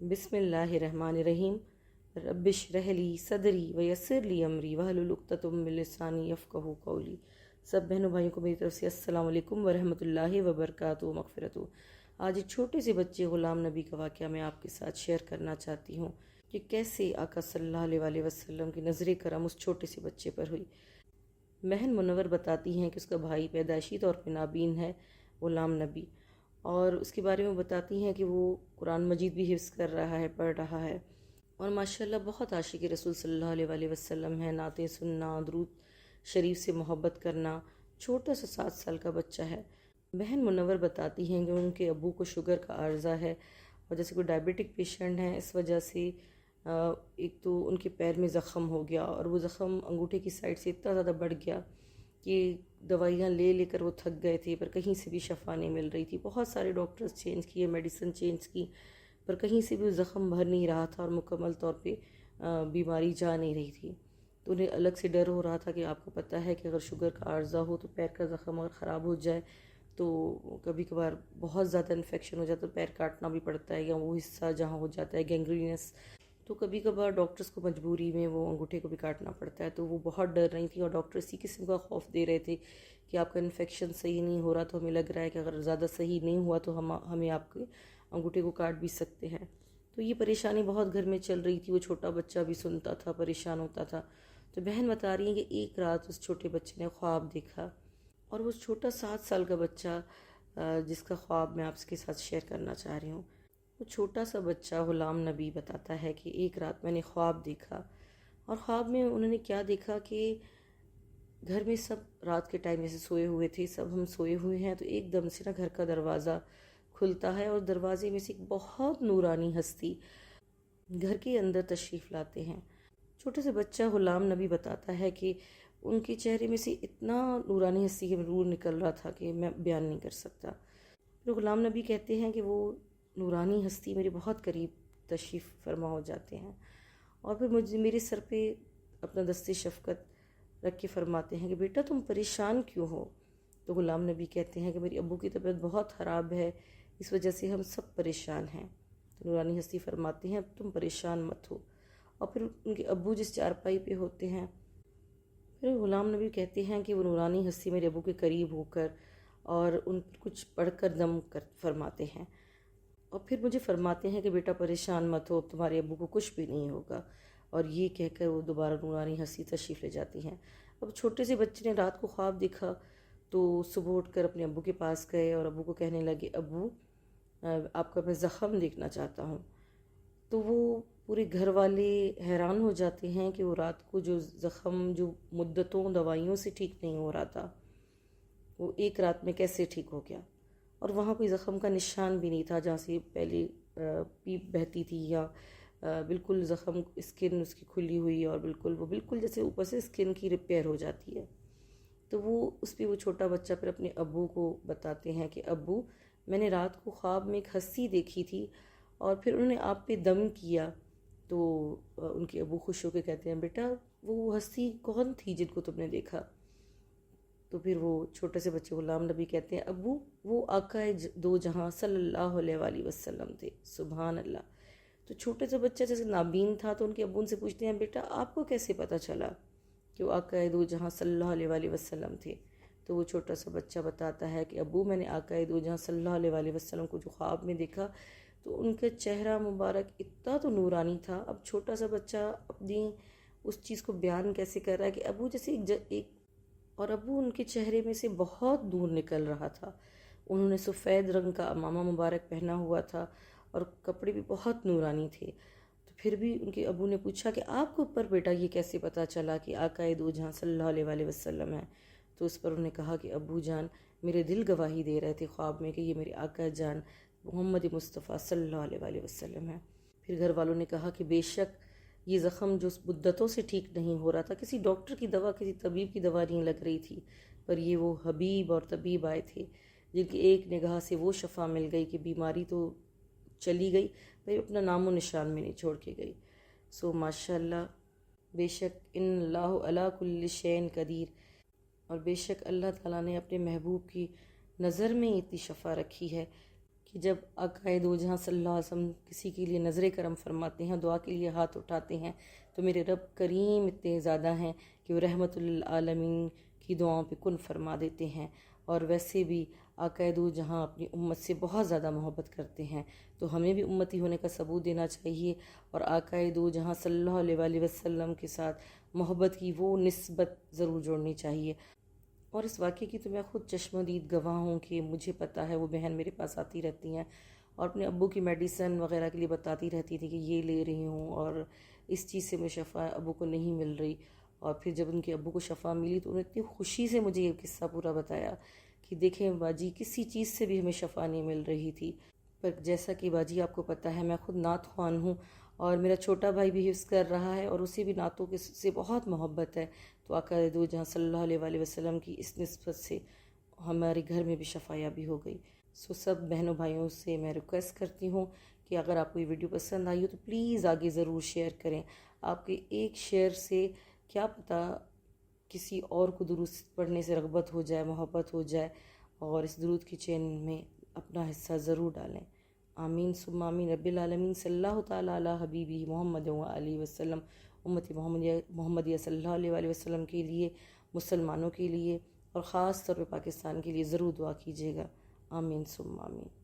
بسم اللہ الرحمن الرحیم۔ رب اشرح لی صدری ویسر لی امری واحلل عقدۃ من لسانی یفقہوا قولی۔ سب بہنوں بھائیوں کو میری طرف سے السلام علیکم ورحمۃ اللہ وبرکاتہ و مغفرتہ۔ آج ایک چھوٹے سے بچے غلام نبی کا واقعہ میں آپ کے ساتھ شیئر کرنا چاہتی ہوں کہ کیسے آقا صلی اللہ علیہ وسلم کی نظر کرم اس چھوٹے سے بچے پر ہوئی۔ بہن منور بتاتی ہیں کہ اس کا بھائی پیدائشی طور پہ نابین ہے، غلام نبی، اور اس کے بارے میں بتاتی ہیں کہ وہ قرآن مجید بھی حفظ کر رہا ہے، پڑھ رہا ہے، اور ماشاءاللہ بہت عاشق رسول صلی اللہ علیہ وسلم ہے۔ نعتیں سننا، درود شریف سے محبت کرنا، چھوٹا سا 7 سال کا بچہ ہے۔ بہن منور بتاتی ہیں کہ ان کے ابو کو شوگر کا عارضہ ہے، اور جیسے کوئی ڈائبٹک پیشنٹ ہیں، اس وجہ سے ایک تو ان کے پیر میں زخم ہو گیا، اور وہ زخم انگوٹھے کی سائڈ سے اتنا زیادہ بڑھ گیا کہ دوائیاں لے لے کر وہ تھک گئے تھے، پر کہیں سے بھی شفا نہیں مل رہی تھی۔ بہت سارے ڈاکٹرز چینج کیے، میڈیسن چینج کی، پر کہیں سے بھی وہ زخم بھر نہیں رہا تھا، اور مکمل طور پہ بیماری جا نہیں رہی تھی۔ تو انہیں الگ سے ڈر ہو رہا تھا کہ آپ کو پتہ ہے کہ اگر شوگر کا عارضہ ہو تو پیر کا زخم اگر خراب ہو جائے تو کبھی کبھار بہت زیادہ انفیکشن ہو جاتا ہے، پیر کاٹنا بھی پڑتا ہے، یا وہ حصہ جہاں ہو جاتا ہے گینگرینس، تو کبھی کبھار ڈاکٹرز کو مجبوری میں وہ انگوٹھے کو بھی کاٹنا پڑتا ہے۔ تو وہ بہت ڈر رہی تھی، اور ڈاکٹر اسی قسم کا خوف دے رہے تھے کہ آپ کا انفیکشن صحیح نہیں ہو رہا، تو ہمیں لگ رہا ہے کہ اگر زیادہ صحیح نہیں ہوا تو ہمیں آپ کے انگوٹھے کو کاٹ بھی سکتے ہیں۔ تو یہ پریشانی بہت گھر میں چل رہی تھی، وہ چھوٹا بچہ بھی سنتا تھا، پریشان ہوتا تھا۔ تو بہن بتا رہی ہیں کہ ایک رات اس چھوٹے بچے نے خواب دیکھا، اور وہ چھوٹا 7 سال کا بچہ جس کا خواب میں آپ کے ساتھ شیئر کرنا چاہ رہی ہوں، وہ چھوٹا سا بچہ غلام نبی بتاتا ہے کہ ایک رات میں نے خواب دیکھا، اور خواب میں انہوں نے کیا دیکھا کہ گھر میں سب رات کے ٹائم جیسے سوئے ہوئے تھے، سب ہم سوئے ہوئے ہیں، تو ایک دم سے نا گھر کا دروازہ کھلتا ہے، اور دروازے میں سے ایک بہت نورانی ہستی گھر کے اندر تشریف لاتے ہیں۔ چھوٹے سے بچہ غلام نبی بتاتا ہے کہ ان کے چہرے میں سے اتنا نورانی ہستی کا نور نکل رہا تھا کہ میں بیان نہیں کر سکتا۔ پھر غلام نبی کہتے ہیں کہ وہ نورانی ہستی میرے بہت قریب تشریف فرما ہو جاتے ہیں، اور پھر میرے سر پہ اپنا دست شفقت رکھ کے فرماتے ہیں کہ بیٹا تم پریشان کیوں ہو؟ تو غلام نبی کہتے ہیں کہ میری ابو کی طبیعت بہت خراب ہے، اس وجہ سے ہم سب پریشان ہیں۔ تو نورانی ہستی فرماتے ہیں اب تم پریشان مت ہو، اور پھر ان کے ابو جس چارپائی پہ ہوتے ہیں، پھر غلام نبی کہتے ہیں کہ وہ نورانی ہستی میرے ابو کے قریب ہو کر اور ان پر کچھ پڑھ کر دم کر فرماتے ہیں، اور پھر مجھے فرماتے ہیں کہ بیٹا پریشان مت ہو، اب تمہارے ابو کو کچھ بھی نہیں ہوگا، اور یہ کہہ کر وہ دوبارہ نورانی ہستی تشریف لے جاتی ہیں۔ اب چھوٹے سے بچے نے رات کو خواب دیکھا، تو صبح اٹھ کر اپنے ابو کے پاس گئے، اور ابو کو کہنے لگے ابو آپ کا میں زخم دیکھنا چاہتا ہوں۔ تو وہ پورے گھر والے حیران ہو جاتے ہیں کہ وہ رات کو جو زخم جو مدتوں دوائیوں سے ٹھیک نہیں ہو رہا تھا، وہ ایک رات میں کیسے ٹھیک ہو گیا، اور وہاں کوئی زخم کا نشان بھی نہیں تھا جہاں سے پہلے پیپ بہتی تھی، یا بالکل زخم اسکن اس کی کھلی ہوئی، اور بالکل جیسے اوپر سے اسکن کی ریپیئر ہو جاتی ہے۔ تو وہ اس پہ وہ چھوٹا بچہ پھر اپنے ابو کو بتاتے ہیں کہ ابو میں نے رات کو خواب میں ایک ہستی دیکھی تھی، اور پھر انہوں نے آپ پہ دم کیا۔ تو ان کے ابو خوش ہو کے کہتے ہیں بیٹا وہ ہستی کون تھی جن کو تم نے دیکھا؟ تو پھر وہ چھوٹے سے بچے غلام نبی کہتے ہیں ابو وہ آقا دو جہاں صلی اللہ علیہ وسلم تھے۔ سبحان اللہ۔ تو چھوٹے سے بچہ جیسے نابین تھا، تو ان کے ابو ان سے پوچھتے ہیں بیٹا آپ کو کیسے پتہ چلا کہ وہ آقا دو جہاں صلی اللہ علیہ وسلم تھے؟ تو وہ چھوٹا سا بچہ بتاتا ہے کہ ابو میں نے آقا دو جہاں صلی اللہ علیہ وسلم کو جو خواب میں دیکھا، تو ان کا چہرہ مبارک اتنا تو نورانی تھا۔ اب چھوٹا سا بچہ اپنی اس چیز کو بیان کیسے کر رہا ہے کہ ابو جیسے ایک اور ابو ان کے چہرے میں سے بہت نور نکل رہا تھا۔ انہوں نے سفید رنگ کا امامہ مبارک پہنا ہوا تھا، اور کپڑے بھی بہت نورانی تھے۔ تو پھر بھی ان کے ابو نے پوچھا کہ آپ کو اوپر بیٹا یہ کیسے پتہ چلا کہ آقا دو جہاں صلی اللہ علیہ وسلم ہے؟ تو اس پر انہوں نے کہا کہ ابو جان میرے دل گواہی دے رہے تھے خواب میں کہ یہ میرے آقا جان محمد مصطفیٰ صلی اللہ علیہ وسلم ہے۔ پھر گھر والوں نے کہا کہ بے شک یہ زخم جو مدتوں سے ٹھیک نہیں ہو رہا تھا، کسی ڈاکٹر کی دوا، کسی طبیب کی دوا نہیں لگ رہی تھی، پر یہ وہ حبیب اور طبیب آئے تھے جن کی ایک نگاہ سے وہ شفا مل گئی کہ بیماری تو چلی گئی، پر اپنا نام و نشان میں نہیں چھوڑ کے گئی۔ سو ماشاءاللہ، بے شک ان اللہ علی کل شیء قدیر، اور بے شک اللہ تعالیٰ نے اپنے محبوب کی نظر میں اتنی شفا رکھی ہے کہ جب آقائے دو جہاں صلی اللہ علیہ وسلم کسی کے لیے نظر کرم فرماتے ہیں، دعا کے لیے ہاتھ اٹھاتے ہیں، تو میرے رب کریم اتنے زیادہ ہیں کہ وہ رحمت للعالمین کی دعاؤں پہ کن فرما دیتے ہیں۔ اور ویسے بھی آقائے دو جہاں اپنی امت سے بہت زیادہ محبت کرتے ہیں، تو ہمیں بھی امتی ہونے کا ثبوت دینا چاہیے اور آقائے دو جہاں صلی اللہ علیہ وآلہ وسلم کے ساتھ محبت کی وہ نسبت ضرور جوڑنی چاہیے۔ اور اس واقعے کی تو میں خود چشم دید گواہ ہوں کہ مجھے پتہ ہے وہ بہن میرے پاس آتی رہتی ہیں اور اپنے ابو کی میڈیسن وغیرہ کے لیے بتاتی رہتی تھی کہ یہ لے رہی ہوں اور اس چیز سے مجھے شفا ابو کو نہیں مل رہی، اور پھر جب ان کے ابو کو شفا ملی تو انہوں نے اتنی خوشی سے مجھے یہ قصہ پورا بتایا کہ دیکھیں باجی کسی چیز سے بھی ہمیں شفا نہیں مل رہی تھی، پر جیسا کہ باجی آپ کو پتہ ہے میں خود نعت خوان ہوں اور میرا چھوٹا بھائی بھی حفظ کر رہا ہے اور اسے بھی نعتوں سے بہت محبت ہے، تو آقا دو جہاں صلی اللہ علیہ وآلہ وسلم کی اس نسبت سے ہمارے گھر میں بھی شفا یابی ہو گئی۔ سب بہنوں بھائیوں سے میں ریکویسٹ کرتی ہوں کہ اگر آپ کو یہ ویڈیو پسند آئی ہو تو پلیز آگے ضرور شیئر کریں۔ آپ کے ایک شیئر سے کیا پتہ کسی اور کو درود پڑھنے سے رغبت ہو جائے، محبت ہو جائے، اور اس درود کی چین میں اپنا حصہ ضرور ڈالیں۔ آمین ثم آمین۔ رب العالمین صلی اللہ تعالیٰ علی حبیبی محمد وآلہ وسلم۔ امت محمدیہ صلی اللہ علیہ وآلہ وسلم کے لیے، مسلمانوں کے لیے اور خاص طور پہ پاکستان کے لیے ضرور دعا کیجیے گا۔ آمین ثم آمین۔